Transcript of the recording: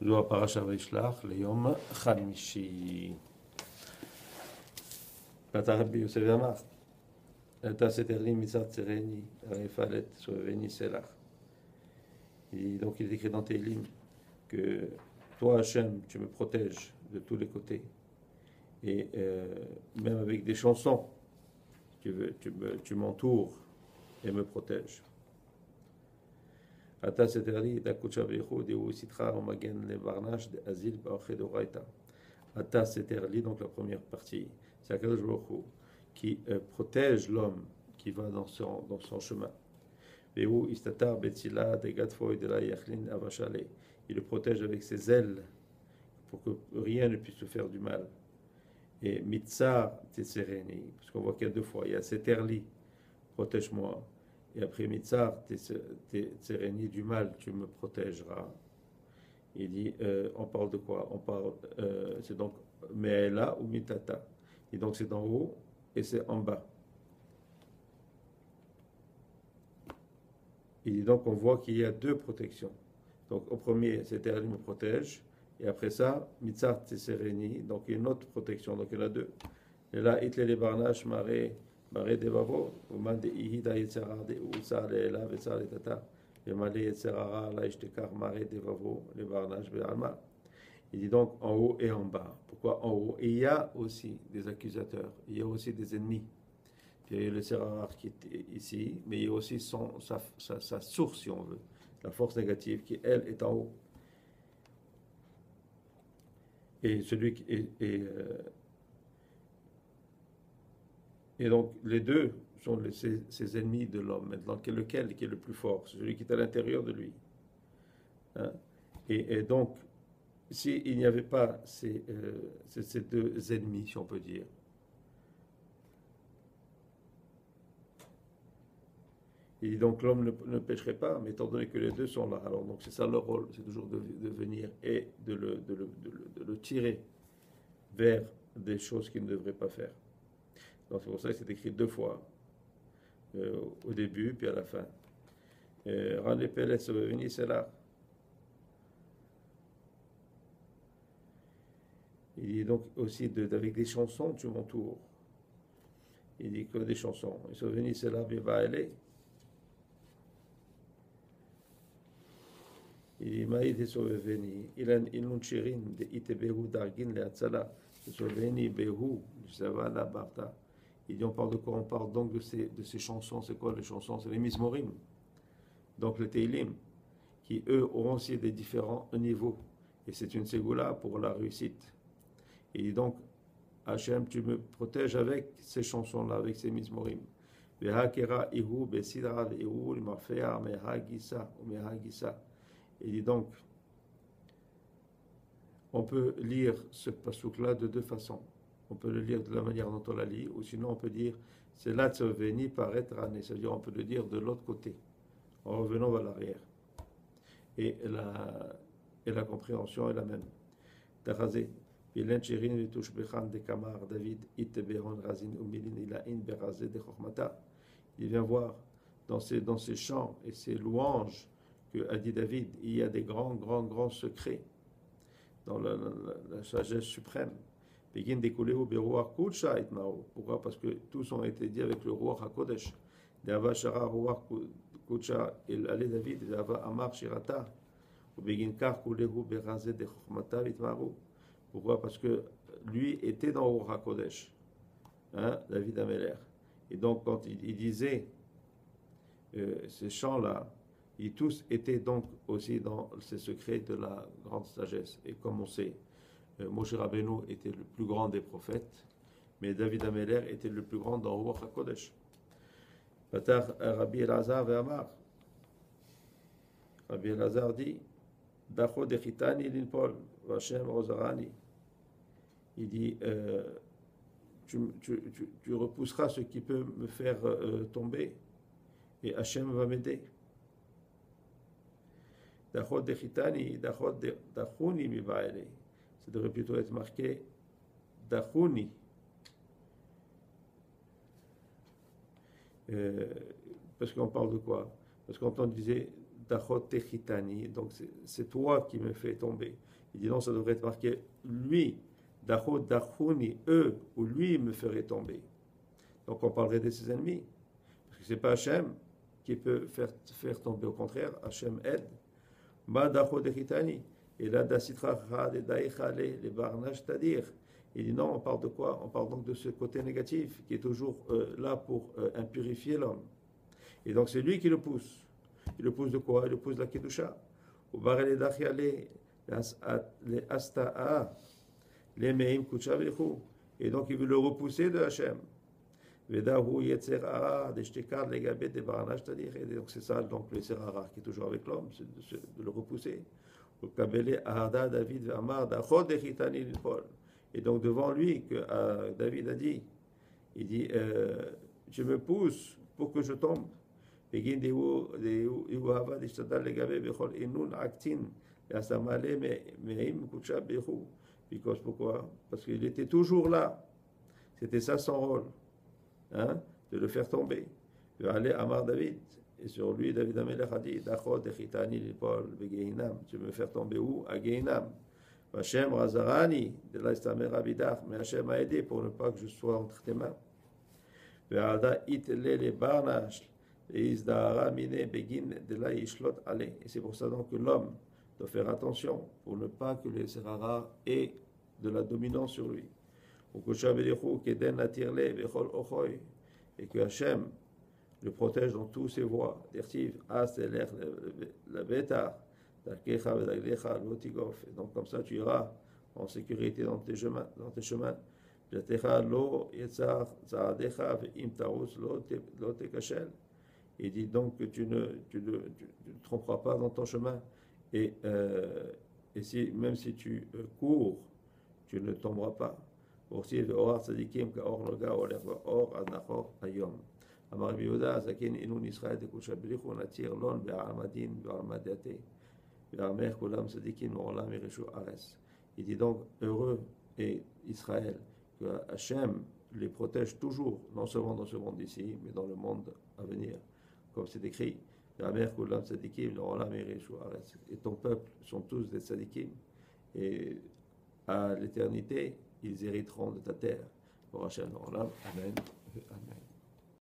זו הפרשה וישלח ליום חמישי. פתח רבי יוסף ואמר, אתה סתר מצד צרני, הרפלת סובבני סלח. Et donc il est écrit dans Télim que toi, Hachem, tu me protèges de tous les côtés. Et même avec des chansons, tu m'entoures et me protèges. Ata seterli dakucha veichu deu sitra omagen le varnash de azil ba'oche de oraita. Ata seterli, donc la première partie, c'est Akadosh Baruch Hu qui protège l'homme qui va dans son chemin. Veu istatar betzila de gadfo de la yachlin avashale. Il le protège avec ses ailes pour que rien ne puisse se faire du mal. Et mitzar tesereni, parce qu'on voit qu'il y a deux fois, il y a seterli, protège-moi. Et après mitzar tesereni, du mal, tu me protégeras. Il dit, on parle de quoi? On parle, c'est donc me'ela ou mitata. Et donc c'est en haut et c'est en bas. Et donc on voit qu'il y a deux protections. Donc au premier, Seterli me protège, et après ça, Mitzar Tsereni, donc il y a une autre protection, donc il y en a deux. Et là, Itle Barnash, Mare Devavo, Oman de Ihida Yetzerar de Usa Leela Vetsar Letata, et Male Yetzerara, La Ishtekar, Mare Devavo, le Barnash Be'alma. Il dit donc en haut et en bas. Pourquoi en haut? Et il y a aussi des accusateurs, il y a aussi des ennemis. Il y a le Serarar qui est ici, mais il y a aussi sa source, si on veut, la force négative qui, elle, est en haut. Et celui qui et donc les deux sont ces ennemis de l'homme. Maintenant, lequel qui est le plus fort? Celui qui est à l'intérieur de lui. Hein? Et donc, s'il n'y avait pas ces deux ennemis, si on peut dire, et donc l'homme ne pécherait pas, mais étant donné que les deux sont là, alors donc c'est ça leur rôle, c'est toujours de venir et de le tirer vers des choses qu'il ne devrait pas faire. Donc c'est pour ça que c'est écrit deux fois, au début puis à la fin. Rendre Pellet se revenir, c'est là. Il dit donc aussi avec des chansons, tu m'entoures. Il dit que des chansons. Et se revenir, c'est là, bien va aller. Il dit Maïd et Soveni, il non chirin de Itebehu Dargin le Atzala, Soveni Behu, Savana Barta. Il dit on parle de quoi? On parle donc de ces chansons. C'est quoi les chansons? C'est les Mizmorim. Donc les Teilim, qui eux auront aussi des différents niveaux. Et c'est une ségoula pour la réussite. Il dit donc Hachem, tu me protèges avec ces chansons-là, avec ces Mizmorim. Vehakera Ihu, Besidra, Ihu, Limafea, Mehagisa, ou Mehagisa. Il dit donc, on peut lire ce pasouk-là de deux façons. On peut le lire de la manière dont on la lit, ou sinon on peut dire, c'est là tsoveni par etrane, c'est-à-dire on peut le dire de l'autre côté, en revenant vers l'arrière. Et la compréhension est la même. Tarazé, Pilen Chirin Vitush Bechan de Kamar David Itebehon Razin Umilin Ilain Berazé de Chochmata. Il vient voir dans ces chants et ces louanges que a dit David, il y a des grands secrets dans la sagesse suprême. Pourquoi? Parce que tous ont été dit avec le Ruach HaKodesh. Il allait David, il avait Amar Shirata. Pourquoi? Parce que lui était dans le Ruach HaKodesh, hein, David Améler. Et donc quand il disait ces chants-là, ils tous étaient donc aussi dans ces secrets de la grande sagesse. Et comme on sait, Moshe Rabbeinu était le plus grand des prophètes, mais David Améler était le plus grand dans Ruach HaKodesh. Patar Rabbi Elazar ve'amar. Rabbi Elazar dit, Dacho dechitani linpol, Vashem rozarani. Il dit, tu repousseras ce qui peut me faire tomber, et Hachem va m'aider. Dachot dechitani, dachuni mi ba'ele. Ça devrait plutôt être marqué dachuni. Parce qu'on parle de quoi? Parce qu'on disait Dachot Techitani, donc c'est toi qui me fais tomber. Il dit non, ça devrait être marqué lui, Dachot Dachuni, eux, ou lui me ferait tomber. Donc on parlerait de ses ennemis. Parce que c'est pas Hachem qui peut faire tomber, au contraire, Hachem aide. Ma Dachot Techitani. Et là, Dasitra Daïchale, les Barnash, c'est-à-dire, il dit non, on parle de quoi? On parle donc de ce côté négatif qui est toujours là pour impurifier l'homme. Et donc c'est lui qui le pousse. Il le pousse de quoi? Il le pousse de la Kedusha. Les Asta'a, les Meim Kuchavichu. Et donc il veut le repousser de Hachem. Vedahu Yetzerara, des Shtekar, les Gabet, des Baranash, c'est-à-dire. Et donc c'est ça, donc le Serara qui est toujours avec l'homme, c'est de le repousser. David Amar, Dachot Dechitani Lipol. Et donc devant lui, que David a dit, il dit, je me pousse pour que je tombe. Pourquoi? Parce qu'il était toujours là. C'était ça son rôle, hein, de le faire tomber. De aller Amar David. Et sur lui, David Amelech a dit, Dachot Echitani Lipol Begehinam. Tu veux me faire tomber où? À Gehinam. Hachem Razarani, de là c'est Abidach, mais Hachem m'a aidé pour ne pas que je sois entre tes mains. Et c'est pour ça donc que l'homme doit faire attention pour ne pas que le Serara ait de la dominance sur lui. Et que Hachem le protège dans tous ses voies. Donc comme ça tu iras en sécurité dans tes chemins. Il dit donc que tu ne tromperas pas dans ton chemin. Et même si tu cours, tu ne tomberas pas. Aussi, le Or Tzadikim, Kaor Noga, Or Adnachor Ayom. Amar Biouda, Zakin Inun Israël, de Kushabrich, on attire l'on, Be'amadin, Be'amadate, Be'amer, Kulam Tzadikim, Olam, Ereshu Ares. Il dit donc, heureux est Israël, que Hachem les protège toujours, non seulement dans ce monde ici, mais dans le monde à venir. Comme c'est écrit, Be'amer, Kulam Tzadikim, Olam, Ereshu Ares. Et ton peuple sont tous des Tzadikim. Et à l'éternité, ils hériteront de ta terre. Pour Hachem, Olam, Amen. Amen.